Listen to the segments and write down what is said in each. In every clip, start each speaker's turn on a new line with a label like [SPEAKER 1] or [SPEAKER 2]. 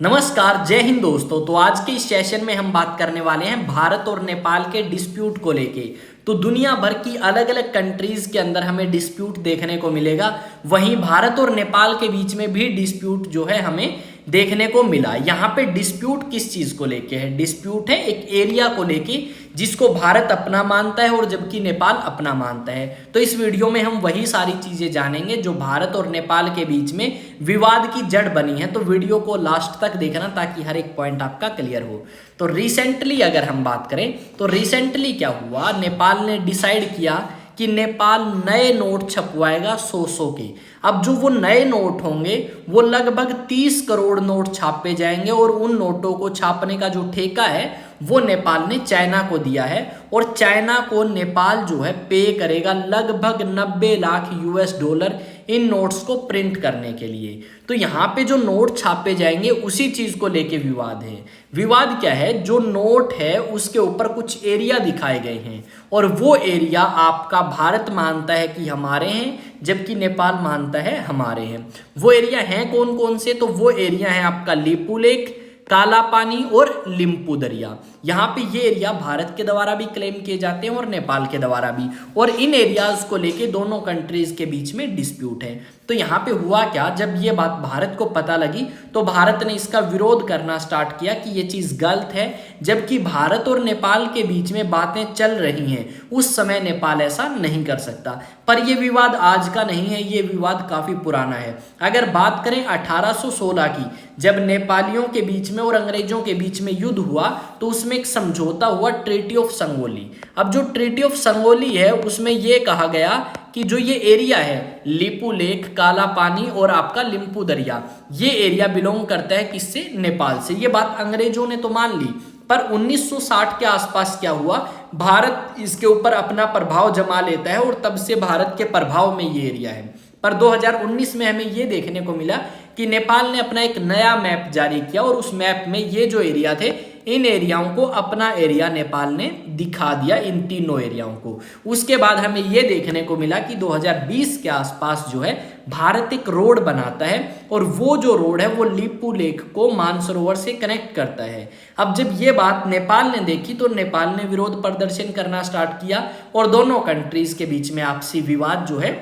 [SPEAKER 1] नमस्कार, जय हिंद दोस्तों। तो आज के इस सेशन में हम बात करने वाले हैं भारत और नेपाल के डिस्प्यूट को लेके। तो दुनिया भर की अलग अलग कंट्रीज के अंदर हमें डिस्प्यूट देखने को मिलेगा, वहीं भारत और नेपाल के बीच में भी डिस्प्यूट जो है हमें देखने को मिला। यहाँ पे डिस्प्यूट किस चीज को लेके है? डिस्प्यूट है एक एरिया को लेके जिसको भारत अपना मानता है और जबकि नेपाल अपना मानता है। तो इस वीडियो में हम वही सारी चीजें जानेंगे जो भारत और नेपाल के बीच में विवाद की जड़ बनी है। तो वीडियो को लास्ट तक देखना ताकि हर एक पॉइंट आपका क्लियर हो। तो रिसेंटली अगर हम बात करें तो रिसेंटली क्या हुआ, नेपाल ने डिसाइड किया कि नेपाल नए नोट छपवाएगा 100 के। अब जो वो नए नोट होंगे वो लगभग 30 करोड़ नोट छापे जाएंगे और उन नोटों को छापने का जो ठेका है वो नेपाल ने चाइना को दिया है और चाइना को नेपाल जो है पे करेगा लगभग 90 लाख US$ इन नोट्स को प्रिंट करने के लिए। तो यहाँ पे जो नोट छापे जाएंगे उसी चीज को लेके विवाद है। विवाद क्या है? जो नोट है उसके ऊपर कुछ एरिया दिखाए गए हैं और वो एरिया आपका भारत मानता है कि हमारे हैं जबकि नेपाल मानता है हमारे हैं। वो एरिया हैं कौन कौन से? तो वो एरिया है आपका लिपू लेक, काला पानी और लिम्पू दरिया। यहाँ पे ये एरिया भारत के द्वारा भी क्लेम किए जाते हैं और नेपाल के द्वारा भी, और इन एरियाज को लेके दोनों कंट्रीज के बीच में डिस्प्यूट है। तो यहाँ पे हुआ क्या, जब ये बात भारत को पता लगी तो भारत ने इसका विरोध करना स्टार्ट किया कि ये चीज गलत है। जबकि भारत और नेपाल के बीच में बातें चल रही हैं उस समय नेपाल ऐसा नहीं कर सकता। पर ये विवाद आज का नहीं है, ये विवाद काफी पुराना है। अगर बात करें 1816 की, जब नेपालियों के बीच में और अंग्रेजों के बीच में युद्ध हुआ तो उसमें एक समझौता हुआ, ट्रीटी ऑफ संगोली। अब जो ट्रीटी ऑफ संगोली है उसमें यह कहा गया कि जो ये एरिया है लिपू लेक, काला पानी और आपका लिम्पू दरिया, ये एरिया बिलोंग करता है किससे? नेपाल से। ये बात अंग्रेजों ने तो मान ली, पर 1960 के आसपास क्या हुआ, भारत इसके ऊपर अपना प्रभाव जमा लेता है और तब से भारत के प्रभाव में ये एरिया है। पर 2019 में हमें ये देखने को मिला कि नेपाल ने अपना एक नया मैप जारी किया और उस मैप में ये जो एरिया थे इन एरियाओं को अपना एरिया नेपाल ने दिखा दिया, इन तीनों एरियाओं को। उसके बाद हमें ये देखने को मिला कि 2020 के आसपास जो है भारत एक रोड बनाता है और वो जो रोड है वो लिपू लेक को मानसरोवर से कनेक्ट करता है। अब जब ये बात नेपाल ने देखी तो नेपाल ने विरोध प्रदर्शन करना स्टार्ट किया और दोनों कंट्रीज के बीच में आपसी विवाद जो है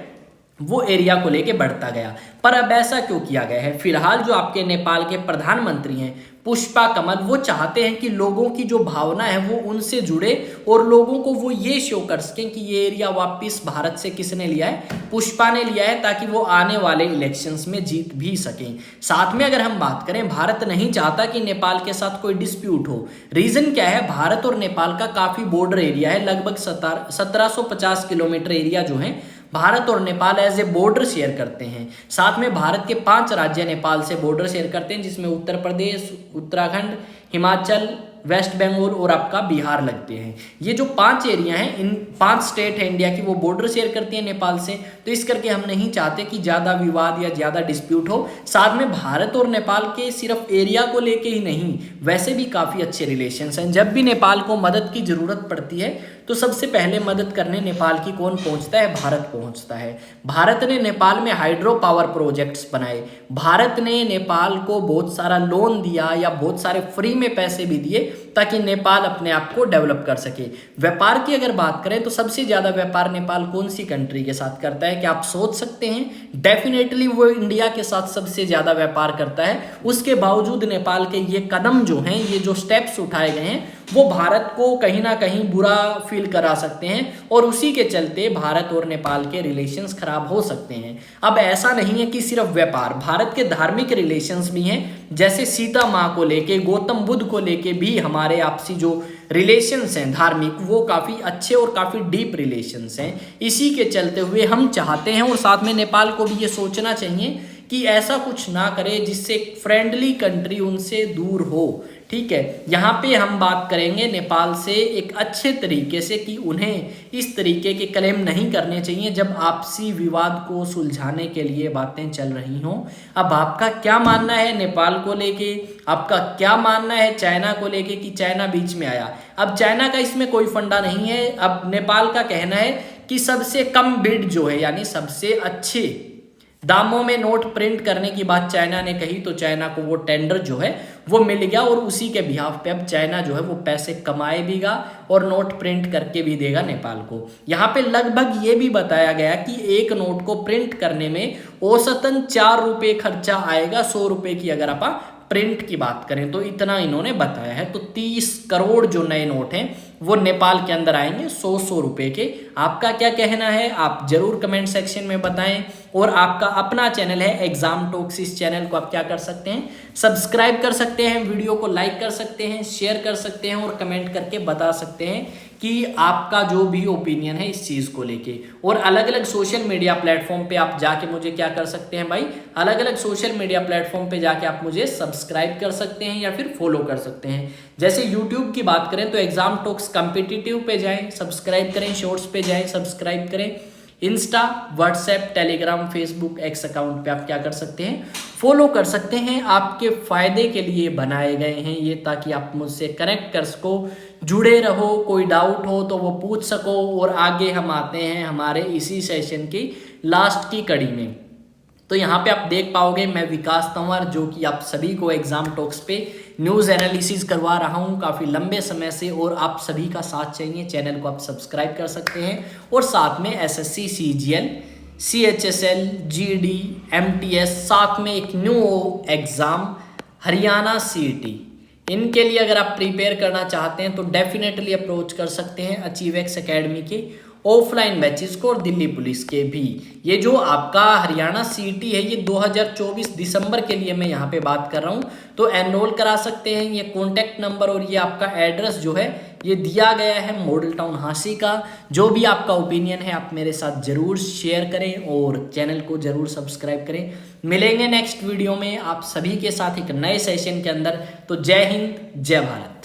[SPEAKER 1] वो एरिया को लेके बढ़ता गया। पर अब ऐसा क्यों किया गया है? फिलहाल जो आपके नेपाल के प्रधानमंत्री हैं पुष्पा कमल, वो चाहते हैं कि लोगों की जो भावना है वो उनसे जुड़े और लोगों को वो ये शो कर सकें कि ये एरिया वापस भारत से किसने लिया है? पुष्पा ने लिया है, ताकि वो आने वाले इलेक्शंस में जीत भी सकें। साथ में अगर हम बात करें, भारत नहीं चाहता कि नेपाल के साथ कोई डिस्प्यूट हो। रीजन क्या है? भारत और नेपाल का काफी बॉर्डर एरिया है, लगभग 1750 किलोमीटर एरिया जो है भारत और Nepal as a border share करते हैं। साथ में भारत के 5 राज्य नेपाल से बॉर्डर शेयर करते हैं, जिसमें उत्तर प्रदेश, उत्तराखंड, हिमाचल, वेस्ट बंगाल और आपका बिहार लगते हैं। ये जो 5 एरिया हैं, इन 5 स्टेट है इंडिया की, वो बॉर्डर शेयर करती है नेपाल से। तो इस करके हम नहीं चाहते कि ज़्यादा विवाद या ज़्यादा डिस्प्यूट हो। साथ में भारत और नेपाल के सिर्फ एरिया को लेके ही नहीं, वैसे भी काफ़ी अच्छे रिलेशंस हैं। जब भी नेपाल को मदद की ज़रूरत पड़ती है तो सबसे पहले मदद करने नेपाल की कौन पहुंचता है? भारत पहुंचता है। भारत ने नेपाल में हाइड्रो पावर प्रोजेक्ट्स बनाए, भारत ने नेपाल को बहुत सारा लोन दिया या बहुत सारे फ्री में पैसे भी दिए ताकि नेपाल अपने आप को डेवलप कर सके। व्यापार की अगर बात करें तो सबसे ज़्यादा व्यापार नेपाल कौन सी कंट्री के साथ करता है? क्या आप सोच सकते हैं? डेफिनेटली वो इंडिया के साथ सबसे ज़्यादा व्यापार करता है। उसके बावजूद नेपाल के ये कदम जो हैं, ये जो स्टेप्स उठाए गए हैं, वो भारत को कहीं ना कहीं बुरा फील करा सकते हैं और उसी के चलते भारत और नेपाल के रिलेशंस खराब हो सकते हैं। अब ऐसा नहीं है कि सिर्फ व्यापार, भारत के धार्मिक रिलेशंस भी हैं, जैसे सीता माँ को लेके, गौतम बुद्ध को लेके भी हमारे आपसी जो रिलेशंस हैं धार्मिक, वो काफ़ी अच्छे और काफ़ी डीप रिलेशंस हैं। इसी के चलते हुए हम चाहते हैं और साथ में नेपाल को भी ये सोचना चाहिए कि ऐसा कुछ ना करे जिससे फ्रेंडली कंट्री उनसे दूर हो। ठीक है, यहाँ पे हम बात करेंगे नेपाल से एक अच्छे तरीके से कि उन्हें इस तरीके के क्लेम नहीं करने चाहिए जब आपसी विवाद को सुलझाने के लिए बातें चल रही हों। अब आपका क्या मानना है नेपाल को लेके? आपका क्या मानना है चाइना को लेके कि चाइना बीच में आया? अब चाइना का इसमें कोई फंडा नहीं है। अब नेपाल का कहना है कि सबसे कम बिड जो है, यानी सबसे अच्छे दामों में नोट प्रिंट करने की बात चाइना ने कही तो चाइना को वो टेंडर जो है वो मिल गया और उसी के बिहाफ पे अब चाइना जो है वो पैसे कमाए भीगा और नोट प्रिंट करके भी देगा नेपाल को। यहाँ पे लगभग ये भी बताया गया कि एक नोट को प्रिंट करने में औसतन 4 रुपये खर्चा आएगा 100 रुपये की अगर आप प्रिंट की बात करें तो इतना इन्होंने बताया है। तो 30 करोड़ जो नए नोट हैं वो नेपाल के अंदर आएंगे 100 रुपए के। आपका क्या कहना है आप जरूर कमेंट सेक्शन में बताएं। और आपका अपना चैनल है एग्जाम टॉक्स, इस चैनल को आप क्या कर सकते हैं सब्सक्राइब कर सकते हैं, वीडियो को लाइक कर सकते हैं, शेयर कर सकते हैं और कमेंट करके बता सकते हैं कि आपका जो भी ओपिनियन है इस चीज़ को लेके। और अलग अलग सोशल मीडिया प्लेटफॉर्म पे आप जाके मुझे क्या कर सकते हैं भाई, अलग अलग सोशल मीडिया प्लेटफॉर्म पे जाके आप मुझे सब्सक्राइब कर सकते हैं या फिर फॉलो कर सकते हैं। जैसे यूट्यूब की बात करें तो एग्जाम टॉक्स कॉम्पिटिटिव पे जाएं सब्सक्राइब करें, शॉर्ट्स पे जाएं सब्सक्राइब करें, Insta, WhatsApp, Telegram, Facebook x account पे आप क्या कर सकते हैं फॉलो कर सकते हैं। आपके फायदे के लिए बनाए गए हैं ये, ताकि आप मुझसे कनेक्ट कर सको, जुड़े रहो, कोई डाउट हो तो वो पूछ सको। और आगे हम आते हैं हमारे इसी सेशन की लास्ट की कड़ी में। तो यहाँ पे आप देख पाओगे मैं विकास तंवर जो कि आप सभी को एग्जाम टॉक्स पे न्यूज़ एनालिसिस करवा रहा हूँ काफ़ी लंबे समय से, और आप सभी का साथ चाहिए। चैनल को आप सब्सक्राइब कर सकते हैं और साथ में SSC, CGL, CHSL, GD, MTS, साथ में एक न्यू एग्ज़ाम हरियाणा सीईटी, इनके लिए अगर आप प्रिपेयर करना चाहते हैं तो डेफिनेटली अप्रोच कर सकते हैं अचीवेक्स एकेडमी के ऑफलाइन बैचेस को और दिल्ली पुलिस के भी। ये जो आपका हरियाणा सीईटी है ये 2024 दिसंबर के लिए मैं यहाँ पे बात कर रहा हूँ, तो एनरोल करा सकते हैं। ये कॉन्टैक्ट नंबर और ये आपका एड्रेस जो है ये दिया गया है मॉडल टाउन हांसी का। जो भी आपका ओपिनियन है आप मेरे साथ जरूर शेयर करें और चैनल को जरूर सब्सक्राइब करें। मिलेंगे नेक्स्ट वीडियो में आप सभी के साथ एक नए सेशन के अंदर। तो जय हिंद, जय भारत।